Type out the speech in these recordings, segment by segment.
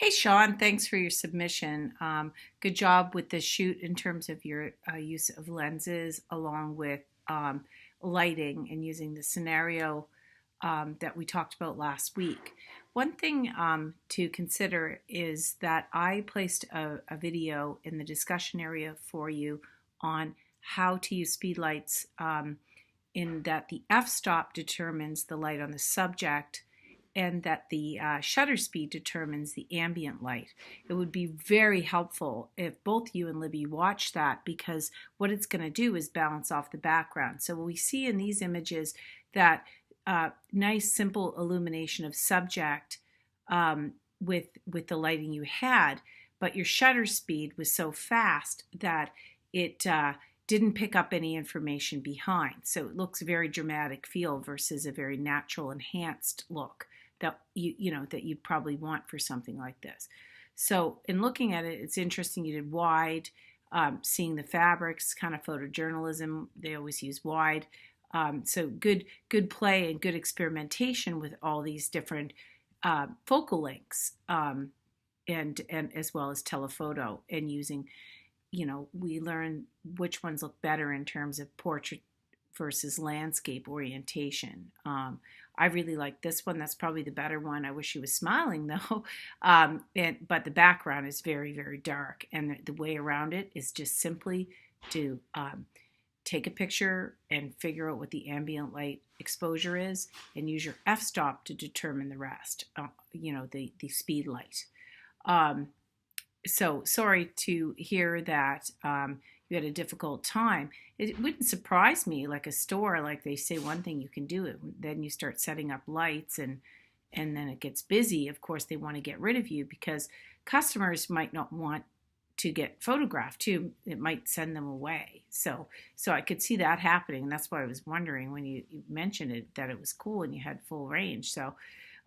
Hey, Sean, thanks for your submission. Good job with the shoot in terms of your use of lenses along with lighting and using the scenario that we talked about last week. One thing to consider is that I placed a video in the discussion area for you on how to use speed lights, in that the f-stop determines the light on the subject and that the shutter speed determines the ambient light. It would be very helpful if both you and Libby watch that, because what it's going to do is balance off the background. So we see in these images that nice simple illumination of subject with the lighting you had, but your shutter speed was so fast that it didn't pick up any information behind. So it looks very dramatic feel versus a very natural enhanced look that that you'd probably want for something like this. So in looking at it, it's interesting you did wide, seeing the fabrics, kind of photojournalism. They always use wide. So good play and good experimentation with all these different focal lengths, and as well as telephoto, and using, we learn which ones look better in terms of portrait versus landscape orientation. I really like this one. That's probably the better one. I wish she was smiling though. But the background is very, very dark, and the way around it is just simply to take a picture and figure out what the ambient light exposure is, and use your f-stop to determine the rest. The speed light. So sorry to hear that you had a difficult time. It wouldn't surprise me, like a store, like they say one thing you can do it, then you start setting up lights, and then it gets busy. Of course, they want to get rid of you because customers might not want to get photographed too. It might send them away. So I could see that happening, and that's why I was wondering when you mentioned it that it was cool and you had full range. So,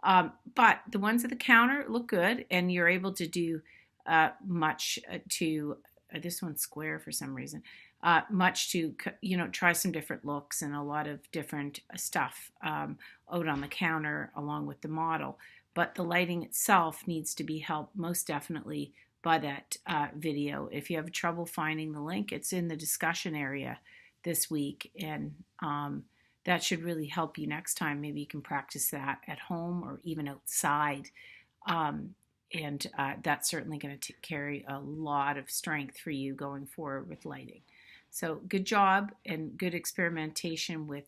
but the ones at the counter look good, and you're able to do much to this one's square for some reason, much to try some different looks and a lot of different stuff out on the counter along with the model. But the lighting itself needs to be helped most definitely by that video. If you have trouble finding the link, it's in the discussion area this week, and that should really help you next time. Maybe you can practice that at home or even outside. And that's certainly going to carry a lot of strength for you going forward with lighting. So good job and good experimentation with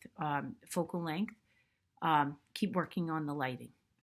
focal length. Keep working on the lighting.